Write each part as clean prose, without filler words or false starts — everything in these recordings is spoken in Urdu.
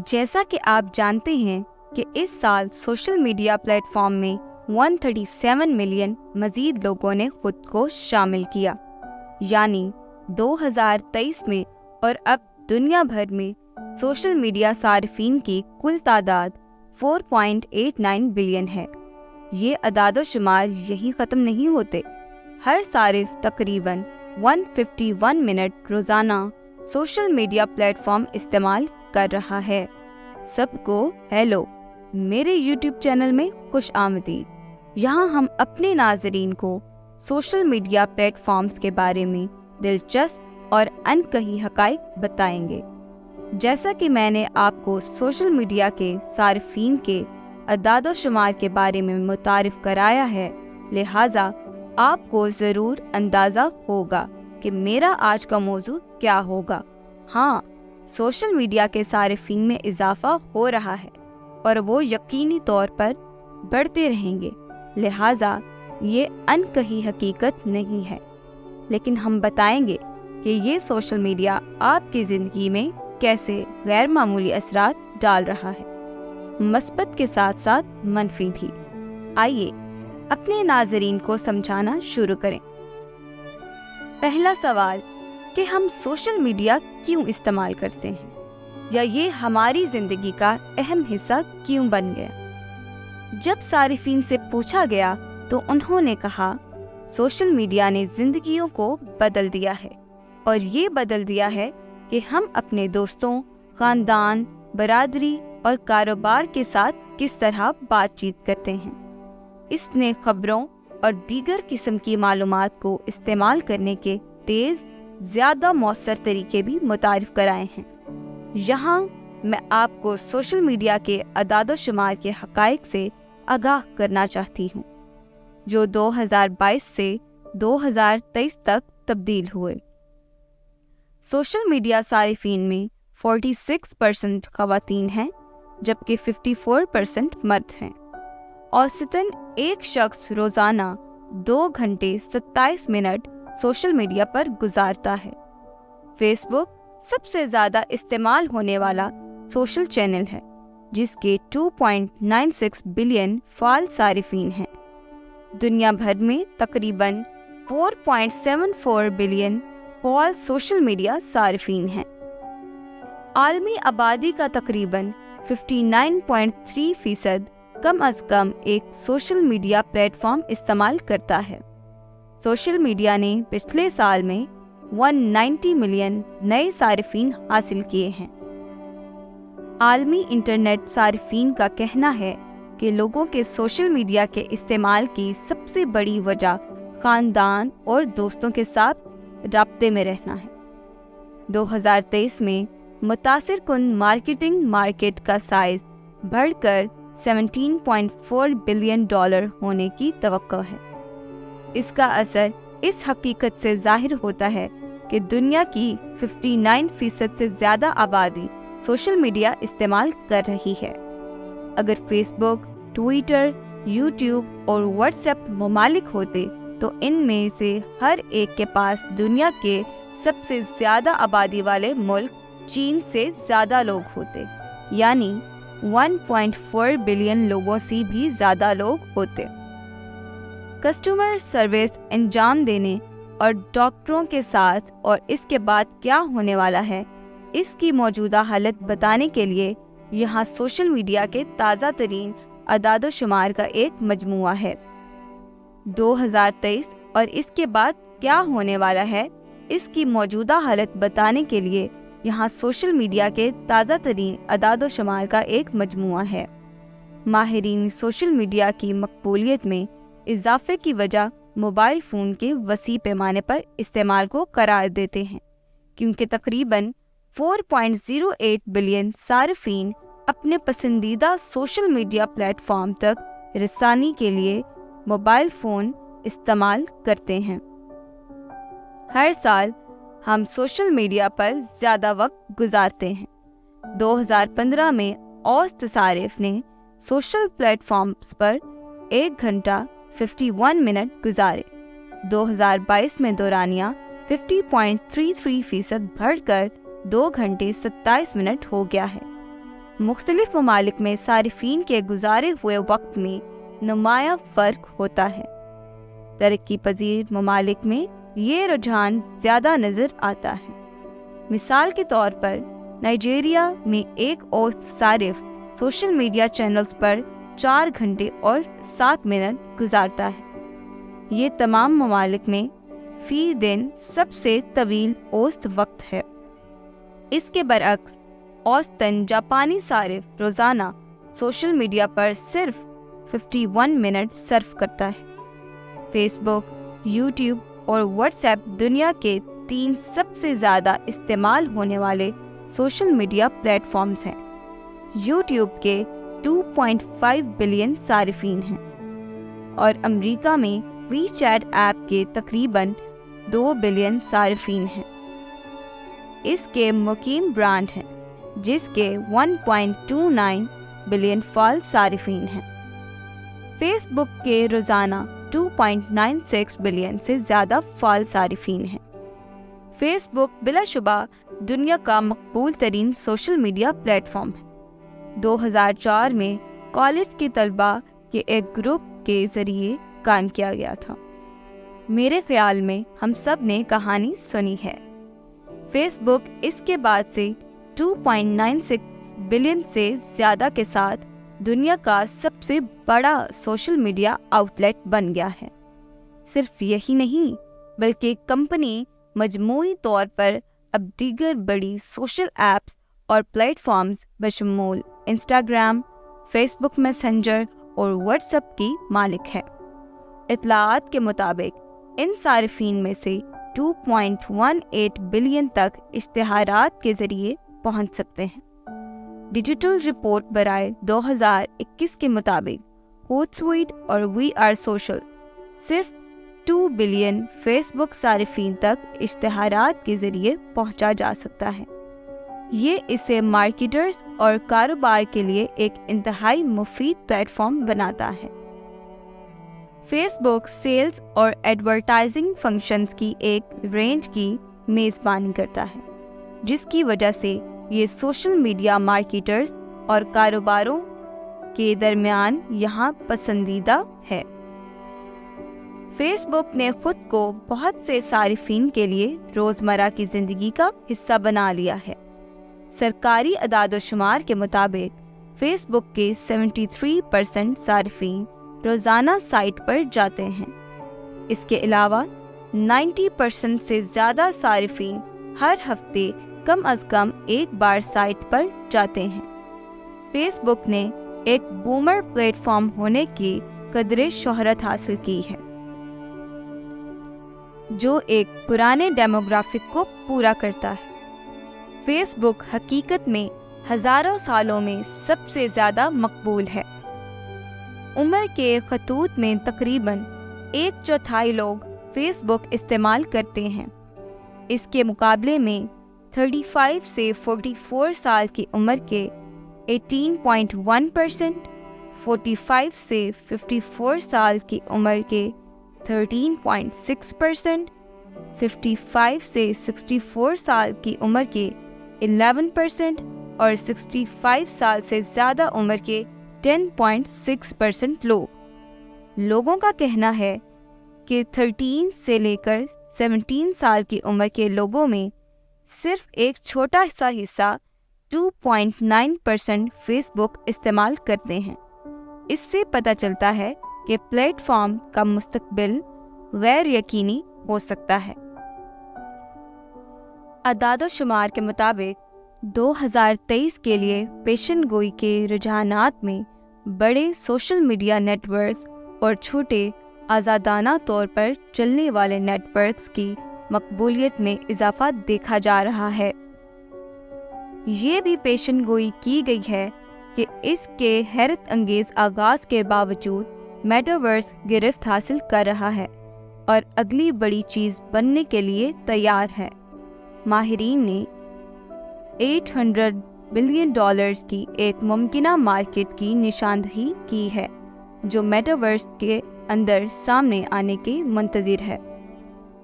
جیسا کہ آپ جانتے ہیں کہ اس سال سوشل میڈیا پلیٹ فارم میں 137 ملین مزید لوگوں نے خود کو شامل کیا، یعنی 2023 میں، اور اب دنیا بھر میں سوشل میڈیا صارفین کی کل تعداد 4.89 بلین ہے۔ یہ اعداد و شمار یہیں ختم نہیں ہوتے۔ ہر صارف تقریباً 151 منٹ روزانہ سوشل میڈیا پلیٹ فارم استعمال کر رہا ہے۔ سب کو ہیلو، میرے یوٹیوب چینل میں خوش آمدید۔ یہاں ہم اپنے ناظرین کو سوشل میڈیا پلیٹ فارمز کے بارے میں دلچسپ اور انکہی حقائق بتائیں گے۔ جیسا کہ میں نے آپ کو سوشل میڈیا کے صارفین کے اعداد و شمار کے بارے میں متعارف کرایا ہے، لہٰذا آپ کو ضرور اندازہ ہوگا کہ میرا آج کا موضوع کیا ہوگا۔ ہاں، سوشل میڈیا کے صارفین میں اضافہ ہو رہا ہے اور وہ یقینی طور پر بڑھتے رہیں گے، لہٰذا یہ انکہی حقیقت نہیں ہے، لیکن ہم بتائیں گے کہ یہ سوشل میڈیا آپ کی زندگی میں کیسے غیر معمولی اثرات ڈال رہا ہے، مثبت کے ساتھ ساتھ منفی بھی۔ آئیے اپنے ناظرین کو سمجھانا شروع کریں۔ پہلا سوال کہ ہم سوشل میڈیا کیوں استعمال کرتے ہیں، یا یہ ہماری زندگی کا اہم حصہ کیوں بن گیا؟ جب صارفین سے پوچھا گیا تو انہوں نے کہا، سوشل میڈیا نے زندگیوں کو بدل دیا ہے، اور یہ بدل دیا ہے کہ ہم اپنے دوستوں، خاندان، برادری اور کاروبار کے ساتھ کس طرح بات چیت کرتے ہیں۔ اس نے خبروں اور دیگر قسم کی معلومات کو استعمال کرنے کے تیز، زیادہ مؤثر طریقے بھی متعارف کرائے ہیں۔ یہاں میں آپ کو سوشل میڈیا کے اعداد و شمار کے حقائق سے آگاہ کرنا چاہتی ہوں، جو 2022 سے 2023 تک تبدیل ہوئے۔ سوشل میڈیا صارفین میں 46% خواتین ہیں، جبکہ 54% مرد ہیں۔ اوسطاً ایک شخص روزانہ 2 گھنٹے 27 منٹ سوشل میڈیا پر گزارتا ہے۔ فیس بک سب سے زیادہ استعمال ہونے والا سوشل چینل ہے، جس کے 2.96 بلین فعال صارفین ہیں۔ دنیا بھر میں تقریباً 4.74 بلین فعال سوشل میڈیا صارفین ہیں۔ عالمی آبادی کا تقریباً 59.3% کم از کم ایک سوشل میڈیا پلیٹ فارم استعمال کرتا ہے۔ سوشل میڈیا نے پچھلے سال میں 190 ملین نئے صارفین حاصل کیے ہیں۔ عالمی انٹرنیٹ صارفین کا کہنا ہے کہ لوگوں کے سوشل میڈیا کے استعمال کی سب سے بڑی وجہ خاندان اور دوستوں کے ساتھ رابطے میں رہنا ہے۔ 2023 میں متاثر کن مارکیٹنگ مارکیٹ کا سائز بڑھ کر $17.4 بلین ہونے کی توقع ہے۔ اس کا اثر اس حقیقت سے ظاہر ہوتا ہے کہ دنیا کی 59% سے زیادہ آبادی سوشل میڈیا استعمال کر رہی ہے۔ اگر فیس بک، ٹویٹر، یوٹیوب اور واٹس ایپ ممالک ہوتے تو ان میں سے ہر ایک کے پاس دنیا کے سب سے زیادہ آبادی والے ملک چین سے زیادہ لوگ ہوتے، یعنی 1.4 بلین لوگوں سے بھی زیادہ لوگ ہوتے۔ کسٹمر سروس انجام دینے اور ڈاکٹروں کے ساتھ اور اس کے بعد کیا ہونے والا ہے، اس کی موجودہ حالت بتانے کے لیے یہاں سوشل میڈیا کے تازہ ترین اعداد و شمار کا ایک مجموعہ ہے۔ 2023 اور اس کے بعد کیا ہونے والا ہے، اس کی موجودہ حالت بتانے کے لیے یہاں سوشل میڈیا کے تازہ ترین اعداد و شمار کا ایک مجموعہ ہے۔ ماہرین سوشل میڈیا کی مقبولیت میں اضافے کی وجہ موبائل فون کے وسیع پیمانے پر استعمال کو قرار دیتے ہیں، کیونکہ تقریباً 4.08 بلین صارفین اپنے پسندیدہ سوشل میڈیا پلیٹ فارم تک رسانی کے لیے موبائل فون استعمال کرتے ہیں۔ ہر سال ہم سوشل میڈیا پر زیادہ وقت گزارتے ہیں۔ 2015 میں اوسط صارف نے سوشل پلیٹ فارمز پر 1 گھنٹہ 51 منٹ گزارے۔ 2022 میں دورانیہ 50.33% بڑھ کر 2 گھنٹے 27 منٹ ہو گیا ہے۔ مختلف ممالک میں صارفین کے گزارے ہوئے وقت میں نمایاں فرق ہوتا ہے۔ ترقی پذیر ممالک میں یہ رجحان زیادہ نظر آتا ہے۔ مثال کے طور پر نائجیریا میں ایک اوسط صارف سوشل میڈیا چینلز پر 4 گھنٹے اور 7 منٹ گزارتا ہے۔ یہ تمام ممالک میں فی دن سب سے طویل اوسط وقت ہے۔ اس کے برعکس اوسطاً جاپانی صارف روزانہ سوشل میڈیا پر صرف 51 منٹ صرف کرتا ہے۔ فیس بک، یوٹیوب اور واٹس ایپ دنیا کے 3 سب سے زیادہ استعمال ہونے والے سوشل میڈیا پلیٹ فارمز ہیں۔ یوٹیوب کے 2.5 بلین صارفین ہیں اور امریکہ میں وی چیٹ ایپ کے تقریباً 2 بلین صارفین ہیں۔ اس کے مقیم برانڈ ہیں جس کے 1.29 بلین فعال صارفین ہیں۔ فیس بک کے روزانہ 2.96 بلین سے زیادہ فعال صارفین ہیں۔ فیس بک بلا شبہ دنیا کا مقبول ترین سوشل میڈیا پلیٹ فارم ہے۔ 2004 میں کالج کے طلباء کے ایک گروپ کے ذریعے قائم کیا گیا تھا۔ میرے خیال میں ہم سب نے کہانی سنی ہے۔ فیس بک اس کے بعد سے 2.96 بلین سے زیادہ کے ساتھ دنیا کا سب سے بڑا سوشل میڈیا آؤٹ لیٹ بن گیا ہے۔ صرف یہی نہیں بلکہ کمپنی مجموعی طور پر اب دیگر بڑی سوشل ایپس اور پلیٹ فارمز بشمول انسٹاگرام، فیس بک میسنجر اور واٹس ایپ کی مالک ہے۔ اطلاعات کے مطابق ان صارفین میں سے 2.18 بلین تک اشتہارات کے ذریعے پہنچ سکتے ہیں۔ ڈیجیٹل رپورٹ برائے 2021 کے مطابق ہوٹ سویٹ اور وی آر سوشل صرف 2 بلین فیس بک صارفین تک اشتہارات کے ذریعے پہنچا جا سکتا ہے۔ یہ اسے مارکیٹرز اور کاروبار کے لیے ایک انتہائی مفید پلیٹ فارم بناتا ہے۔ فیس بک سیلز اور ایڈورٹائزنگ فنکشنز کی ایک رینج کی میزبانی کرتا ہے، جس کی وجہ سے یہ سوشل میڈیا مارکیٹرز اور کاروباروں کے درمیان یہاں پسندیدہ ہے۔ فیس بک نے خود کو بہت سے صارفین کے لیے روزمرہ کی زندگی کا حصہ بنا لیا ہے۔ سرکاری اعداد و شمار کے مطابق فیس بک کے 73% صارفین روزانہ سائٹ پر جاتے ہیں۔ اس کے علاوہ 90% سے زیادہ صارفین ہر ہفتے کم از کم ایک بار سائٹ پر جاتے ہیں۔ فیس بک نے ایک بومر پلیٹ فارم ہونے کی قدرے شہرت حاصل کی ہے، جو ایک پرانے ڈیموگرافک کو پورا کرتا ہے۔ فیس بک حقیقت میں ہزاروں سالوں میں سب سے زیادہ مقبول ہے۔ عمر کے خطوط میں تقریباً 1/4 لوگ فیس بک استعمال کرتے ہیں۔ اس کے مقابلے میں 35 سے 44 سال کی عمر کے 18.1%، 45 سے 54 سال کی عمر کے 13.6%، 55 سے 64 سال کی عمر کے 11% اور 65 سال سے زیادہ عمر کے 10.6% لوگوں کا کہنا ہے کہ 13 سے لے کر 17 سال کی عمر کے لوگوں میں صرف ایک چھوٹا سا حصہ 2.9% فیس بک استعمال کرتے ہیں۔ اس سے پتہ چلتا ہے کہ پلیٹ فارم کا مستقبل غیر یقینی ہو سکتا ہے۔ اعداد و شمار کے مطابق 2023 کے لیے پیشن گوئی کے رجحانات میں بڑے سوشل میڈیا نیٹ ورکس اور چھوٹے آزادانہ طور پر چلنے والے نیٹ ورکس کی مقبولیت میں اضافہ دیکھا جا رہا ہے۔ یہ بھی پیشن گوئی کی گئی ہے کہ اس کے حیرت انگیز آغاز کے باوجود میٹاورس گرفت حاصل کر رہا ہے اور اگلی بڑی چیز بننے کے لیے تیار ہے۔ ماہرین نے $800 بلین کی ایک ممکنہ مارکیٹ کی نشاندہی کی ہے جو میٹاورس کے اندر سامنے آنے کے منتظر ہے۔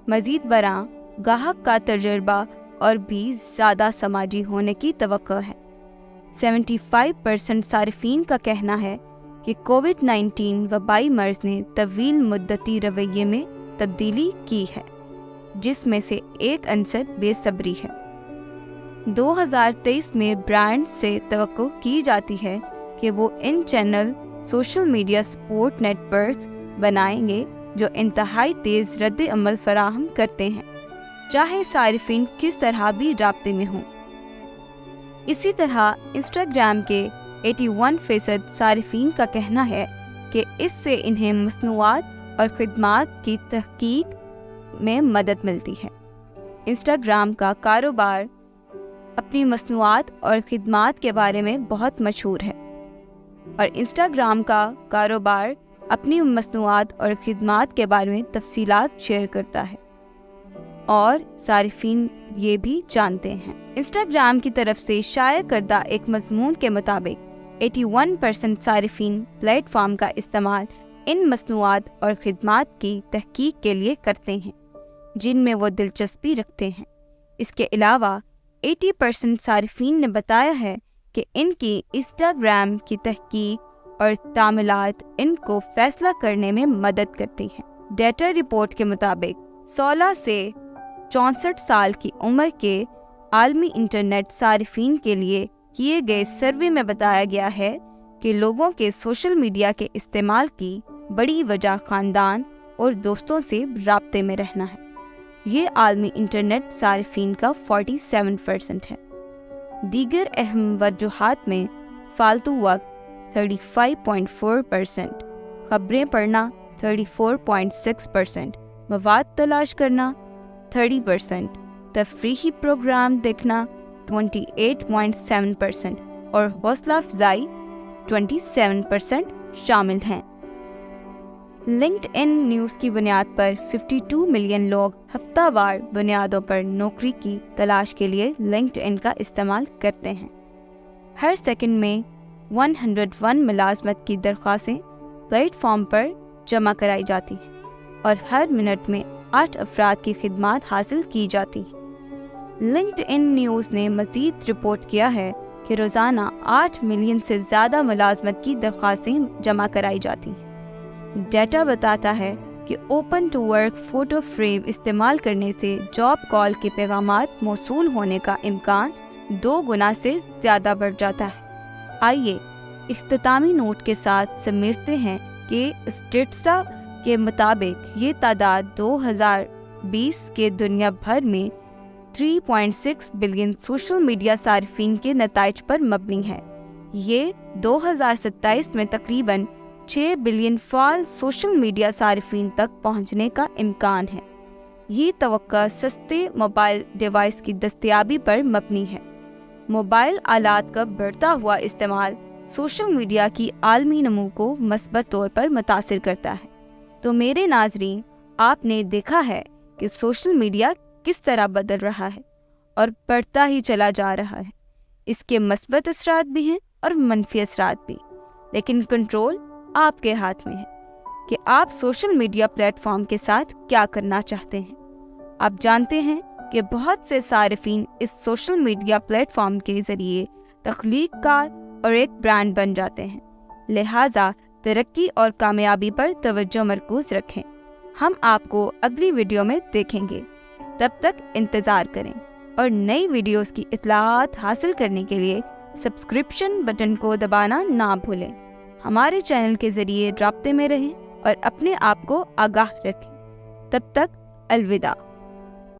مزید برآں گاہک کا تجربہ اور بھی زیادہ سماجی ہونے کی توقع ہے۔ 75% صارفین کا کہنا ہے کہ کووڈ-19 وبائی مرض نے طویل مدتی رویے میں تبدیلی کی ہے، جس میں سے ایک عنصر بے صبری ہے۔ 2023 میں برانڈ سے توقع کی جاتی ہے کہ وہ ان channel social media support networks بنائیں گے جو انتہائی تیز رد عمل فراہم کرتے ہیں، چاہے صارفین کس طرح بھی رابطے میں ہوں۔ اسی طرح انسٹاگرام کے 81% صارفین کا کہنا ہے کہ اس سے انہیں مصنوعات اور خدمات کی تحقیق میں مدد ملتی ہے۔ انسٹاگرام کا کاروبار اپنی مصنوعات اور خدمات کے بارے میں بہت مشہور ہے، اور انسٹاگرام کا کاروبار اپنی مصنوعات اور خدمات کے بارے میں تفصیلات شیئر کرتا ہے، اور صارفین یہ بھی جانتے ہیں۔ انسٹاگرام کی طرف سے شائع کردہ ایک مضمون کے مطابق 81% صارفین پلیٹ فارم کا استعمال ان مصنوعات اور خدمات کی تحقیق کے لیے کرتے ہیں جن میں وہ دلچسپی رکھتے ہیں۔ اس کے علاوہ 80% صارفین نے بتایا ہے کہ ان کی انسٹاگرام کی تحقیق اور تعمیلات ان کو فیصلہ کرنے میں مدد کرتی ہیں۔ ڈیٹا رپورٹ کے مطابق 16 سے 64 سال کی عمر کے عالمی انٹرنیٹ صارفین کے لیے کیے گئے سروے میں بتایا گیا ہے کہ لوگوں کے سوشل میڈیا کے استعمال کی بڑی وجہ خاندان اور دوستوں سے رابطے میں رہنا ہے۔ یہ عالمی انٹرنیٹ صارفین کا 47% ہے۔ دیگر اہم وجوہات میں فالتو وقت 35.4%، خبریں پڑھنا 34.6%، مواد تلاش کرنا 30%، تفریحی پروگرام دیکھنا 28.7% اور حوصلہ افزائی 27% شامل ہیں۔ لنکڈ ان نیوز کی بنیاد پر 52 ملین لوگ ہفتہ وار بنیادوں پر نوکری کی تلاش کے لیے لنکڈ ان کا استعمال کرتے ہیں۔ ہر سیکنڈ میں 101 ملازمت کی درخواستیں پلیٹ فارم پر جمع کرائی جاتی ہیں، اور ہر منٹ میں 8 افراد کی خدمات حاصل کی جاتی ہیں۔ لنکڈ ان نیوز نے مزید رپورٹ کیا ہے کہ روزانہ 8 ملین سے زیادہ ملازمت کی درخواستیں جمع کرائی جاتی ہیں۔ ڈیٹا بتاتا ہے کہ open to work photo frame استعمال کرنے سے جاب کال کے پیغامات موصول ہونے کا امکان 2 گنا سے زیادہ بڑھ جاتا ہے۔ آئیے اختتامی نوٹ کے ساتھ سمیٹتے ہیں کہ اسٹیٹسٹا کے مطابق یہ تعداد 2020 کے دنیا بھر میں 3.6 بلین سوشل میڈیا صارفین کے نتائج پر مبنی ہے۔ یہ 2027 میں تقریباً 6 بلین فعال سوشل میڈیا صارفین تک پہنچنے کا امکان ہے۔ یہ توقع سستے موبائل ڈیوائس کی دستیابی پر مبنی ہے۔ موبائل آلات کا بڑھتا ہوا استعمال سوشل میڈیا کی عالمی نمو کو مثبت طور پر متاثر کرتا ہے۔ تو میرے ناظرین، آپ نے دیکھا ہے کہ سوشل میڈیا کس طرح بدل رہا ہے اور بڑھتا ہی چلا جا رہا ہے۔ اس کے مثبت اثرات بھی ہیں اور منفی اثرات بھی، لیکن کنٹرول آپ کے ہاتھ میں ہے کہ آپ سوشل میڈیا پلیٹ فارم کے ساتھ کیا کرنا چاہتے ہیں۔ آپ جانتے ہیں کہ بہت سے صارفین اس سوشل میڈیا پلیٹ فارم کے ذریعے تخلیق کار اور ایک برانڈ بن جاتے ہیں، لہٰذا ترقی اور کامیابی پر توجہ مرکوز رکھیں۔ ہم آپ کو اگلی ویڈیو میں دیکھیں گے، تب تک انتظار کریں، اور نئی ویڈیوز کی اطلاعات حاصل کرنے کے لیے سبسکرپشن بٹن کو دبانا نہ بھولیں۔ ہمارے چینل کے ذریعے رابطے میں رہیں اور اپنے آپ کو آگاہ رکھیں۔ تب تک الوداع۔